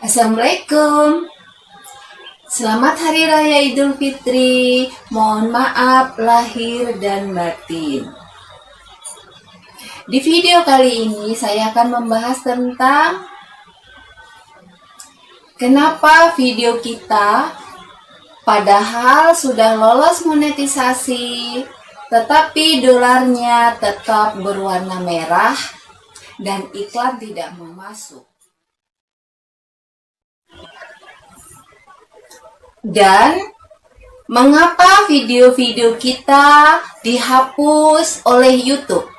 Assalamualaikum. Selamat Hari Raya Idul Fitri. Mohon maaf lahir dan batin. Di video kali ini saya akan membahas tentang kenapa video kita padahal sudah lolos monetisasi tetapi dolarnya tetap berwarna merah dan iklan tidak mau masuk. Dan mengapa video-video kita dihapus oleh YouTube?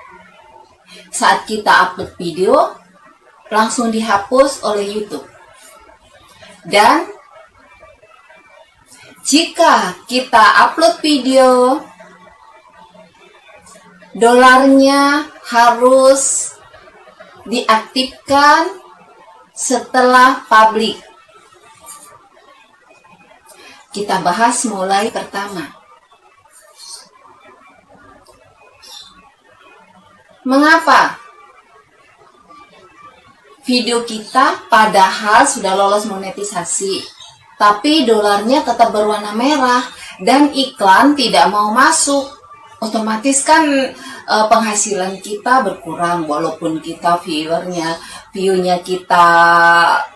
Saat kita upload video, langsung dihapus oleh YouTube. Dan jika kita upload video, dolarnya harus diaktifkan setelah publik. Kita bahas mulai pertama. Mengapa video kita padahal sudah lolos monetisasi, tapi dolarnya tetap berwarna merah dan iklan tidak mau masuk? Otomatis kan penghasilan kita berkurang walaupun kita view-nya kita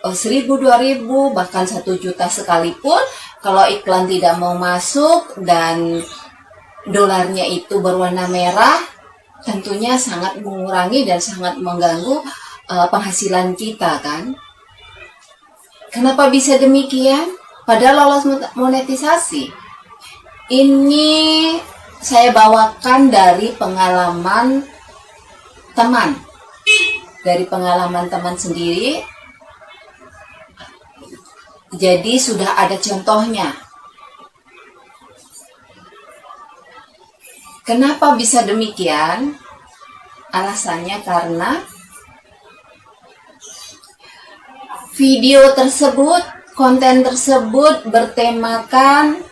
1.000, 2.000, bahkan 1 juta sekalipun. Kalau iklan tidak mau masuk dan dolarnya itu berwarna merah, tentunya sangat mengurangi dan sangat mengganggu penghasilan kita kan. Kenapa bisa demikian? Padahal lolos monetisasi. Ini saya bawakan dari pengalaman teman. Dari pengalaman teman sendiri. Jadi sudah ada contohnya. Kenapa bisa demikian? Alasannya karena video tersebut, konten tersebut bertemakan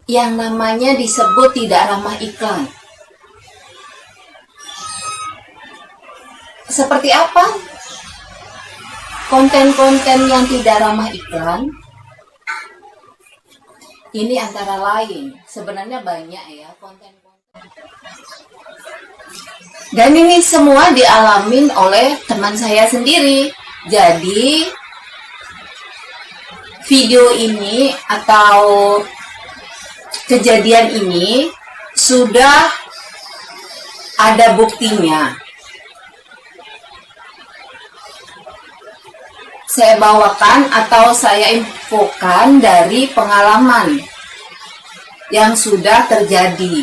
yang namanya disebut tidak ramah iklan. Seperti apa konten-konten yang tidak ramah iklan? Ini antara lain, sebenarnya banyak ya konten-konten. Dan ini semua dialamin oleh teman saya sendiri. Jadi video ini atau kejadian ini sudah ada buktinya. Saya bawakan atau saya infokan dari pengalaman yang sudah terjadi.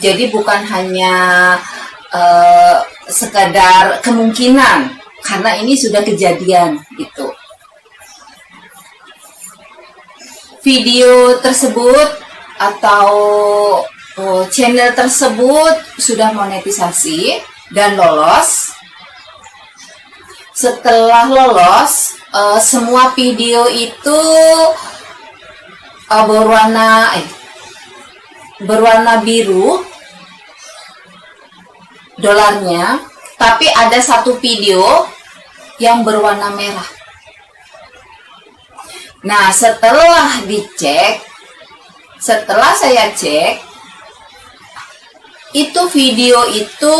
Jadi bukan hanya sekadar kemungkinan, karena ini sudah kejadian gitu. Video tersebut atau channel tersebut sudah monetisasi dan lolos. Setelah lolos, semua video itu berwarna biru dolarnya, tapi ada satu video yang berwarna merah. Nah, setelah saya cek, itu video itu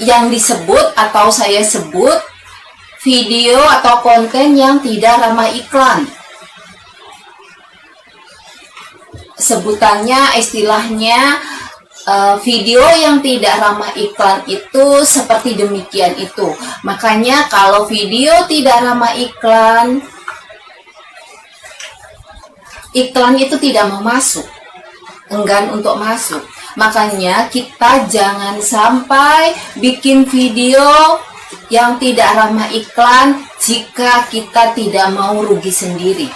yang disebut atau saya sebut video atau konten yang tidak ramah iklan. Sebutannya, istilahnya video yang tidak ramah iklan itu seperti demikian itu. Makanya kalau video tidak ramah iklan itu tidak mau masuk, enggan untuk masuk. Makanya kita jangan sampai bikin video yang tidak ramah iklan jika kita tidak mau rugi sendiri.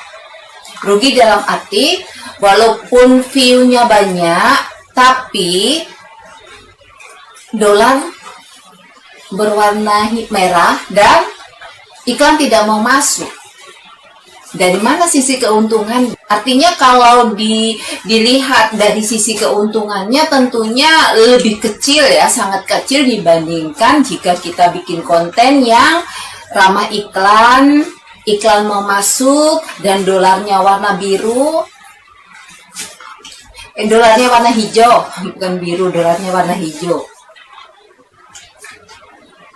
Rugi dalam arti walaupun view-nya banyak, tapi dolar berwarna merah dan iklan tidak mau masuk. Dari mana sisi keuntungan? Artinya kalau dilihat dari sisi keuntungannya tentunya lebih kecil ya, sangat kecil dibandingkan jika kita bikin konten yang ramah iklan, iklan mau masuk dan dolarnya warna biru, dolarnya warna hijau, bukan biru, dolarnya warna hijau.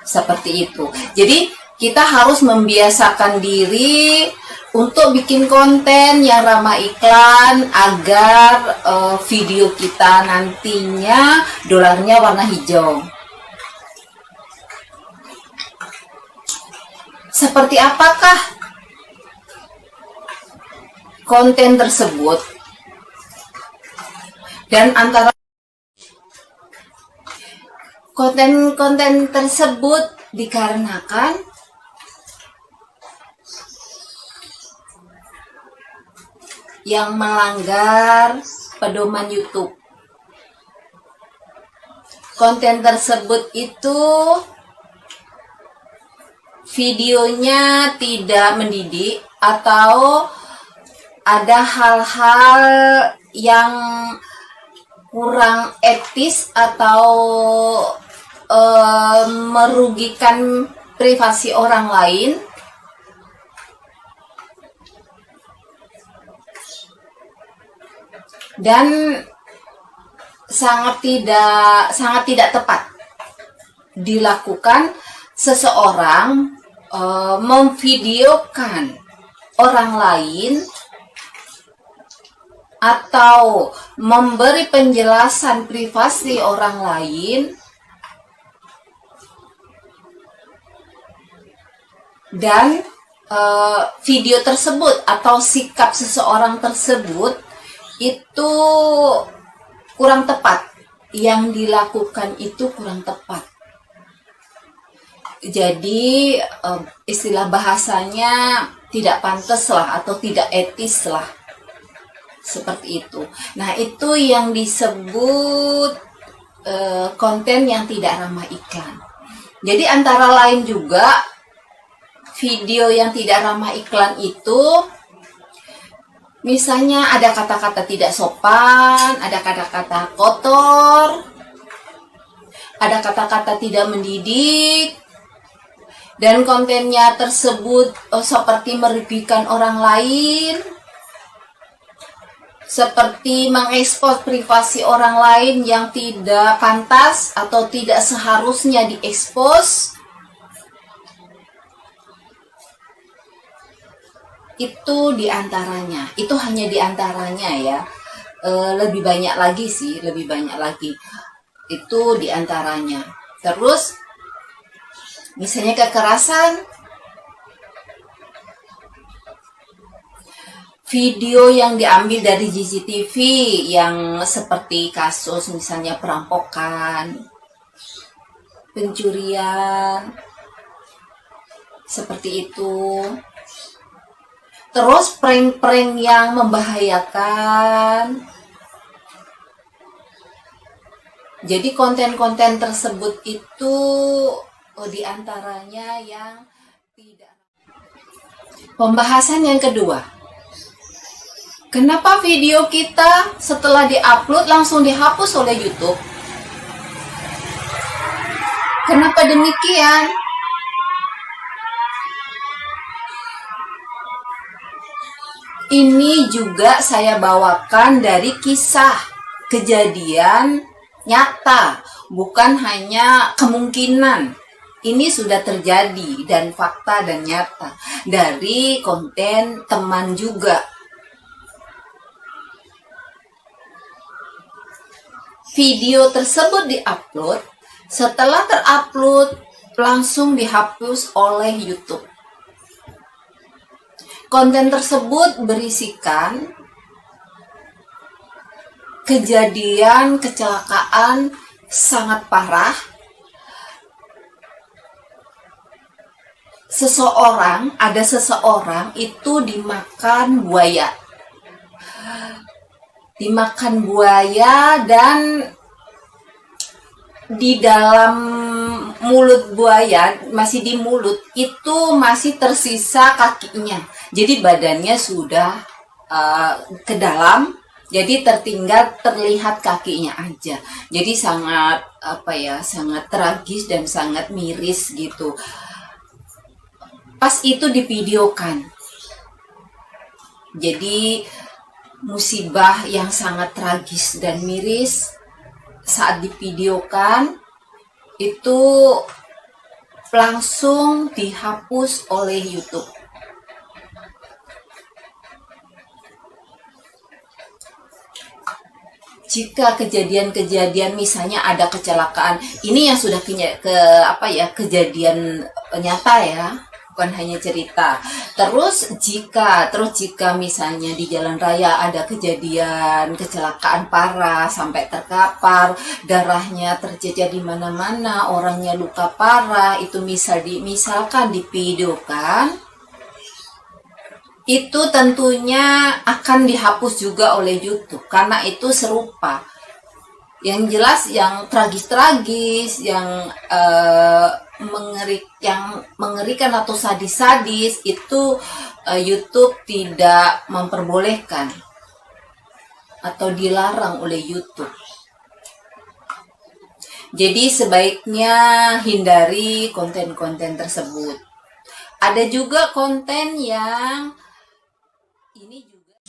Seperti itu. Jadi kita harus membiasakan diri untuk bikin konten yang ramah iklan agar video kita nantinya dolarnya warna hijau. Seperti apakah konten tersebut? Dan antara konten-konten tersebut dikarenakan yang melanggar pedoman YouTube. Konten tersebut itu videonya tidak mendidik atau ada hal-hal yang kurang etis atau merugikan privasi orang lain, dan sangat tidak tepat dilakukan seseorang memvideokan orang lain atau memberi penjelasan privasi orang lain dan video tersebut atau sikap seseorang tersebut itu kurang tepat. Yang dilakukan itu kurang tepat. Jadi istilah bahasanya tidak pantas lah atau tidak etis lah. Seperti itu. Nah, itu yang disebut konten yang tidak ramah iklan. Jadi antara lain juga video yang tidak ramah iklan itu misalnya ada kata-kata tidak sopan, ada kata-kata kotor, ada kata-kata tidak mendidik, dan kontennya tersebut seperti merugikan orang lain, seperti mengekspos privasi orang lain yang tidak pantas atau tidak seharusnya diekspos. Itu diantaranya, itu hanya diantaranya ya, lebih banyak lagi sih, lebih banyak lagi. Itu diantaranya. Terus, misalnya kekerasan, video yang diambil dari CCTV yang seperti kasus misalnya perampokan, pencurian, seperti itu. Terus prank-prank yang membahayakan. Jadi konten-konten tersebut itu diantaranya yang tidak. Pembahasan yang kedua. Kenapa video kita setelah diupload langsung dihapus oleh YouTube? Kenapa demikian? Ini juga saya bawakan dari kisah kejadian nyata, bukan hanya kemungkinan. Ini sudah terjadi dan fakta dan nyata dari konten teman juga. Video tersebut diupload, setelah terupload langsung dihapus oleh YouTube. Konten tersebut berisikan kejadian kecelakaan sangat parah. Ada seseorang itu dimakan buaya. Dimakan buaya dan di dalam mulut buaya, masih di mulut, itu masih tersisa kakinya. Jadi badannya sudah ke dalam, jadi terlihat kakinya aja. Jadi sangat sangat tragis dan sangat miris gitu. pas itu divideokan. Jadi musibah yang sangat tragis dan miris saat divideokan itu langsung dihapus oleh YouTube. Jika kejadian-kejadian misalnya ada kecelakaan, ini yang sudah kejadian nyata ya, bukan hanya cerita. Terus jika misalnya di jalan raya ada kejadian kecelakaan parah sampai terkapar, darahnya tercecer di mana-mana, orangnya luka parah, itu misalkan divideokan, itu tentunya akan dihapus juga oleh YouTube karena itu serupa. Yang jelas yang tragis-tragis, yang mengerikan atau sadis-sadis itu YouTube tidak memperbolehkan atau dilarang oleh YouTube. Jadi sebaiknya hindari konten-konten tersebut. Ada juga konten yang ini juga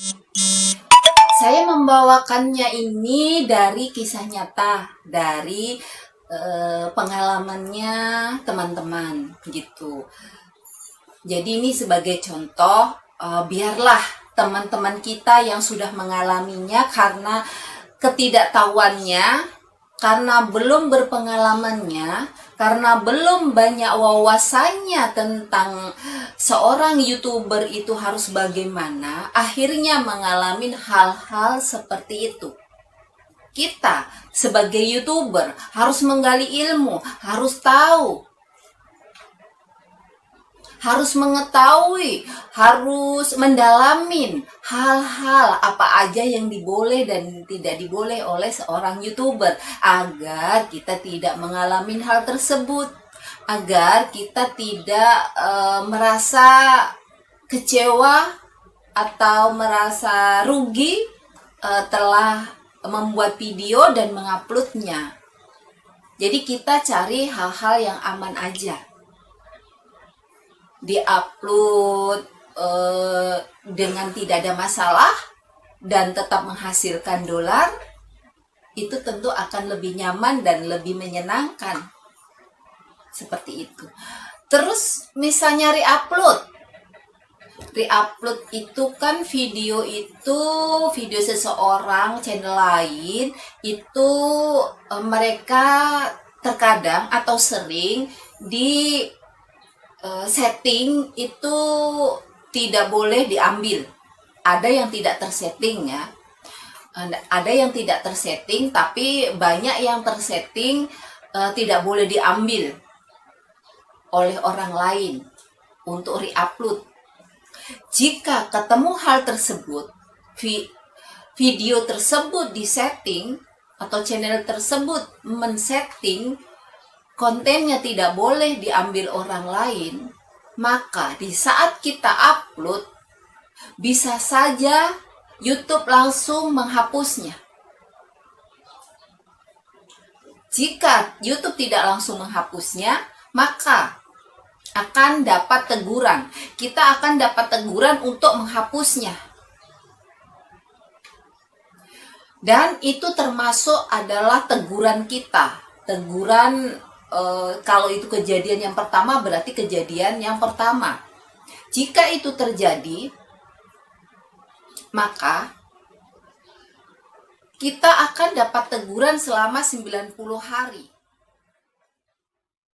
saya membawakannya ini dari kisah nyata, dari pengalamannya teman-teman gitu. Jadi ini sebagai contoh, biarlah teman-teman kita yang sudah mengalaminya karena ketidaktahuannya, karena belum berpengalamannya, karena belum banyak wawasannya tentang seorang YouTuber itu harus bagaimana, akhirnya mengalami hal-hal seperti itu. Kita sebagai YouTuber harus menggali ilmu, harus tahu, harus mengetahui, harus mendalamin hal-hal apa aja yang diboleh dan tidak diboleh oleh seorang YouTuber agar kita tidak mengalami hal tersebut, agar kita tidak merasa kecewa atau merasa rugi telah membuat video dan menguploadnya. Jadi kita cari hal-hal yang aman aja, diupload dengan tidak ada masalah dan tetap menghasilkan dolar, itu tentu akan lebih nyaman dan lebih menyenangkan. Seperti itu. Terus misalnya reupload itu kan video seseorang channel lain itu mereka terkadang atau sering di setting itu tidak boleh diambil. Ada yang tidak tersetting ya. Ada yang tidak tersetting, tapi banyak yang tersetting tidak boleh diambil oleh orang lain untuk reupload. Jika ketemu hal tersebut, video tersebut disetting atau channel tersebut men-setting kontennya tidak boleh diambil orang lain, maka di saat kita upload bisa saja YouTube langsung menghapusnya. Jika YouTube tidak langsung menghapusnya, maka akan dapat teguran. Kita akan dapat teguran untuk menghapusnya. Dan itu termasuk adalah teguran kita. Teguran kalau itu kejadian yang pertama berarti kejadian yang pertama. Jika itu terjadi, maka kita akan dapat teguran selama 90 hari.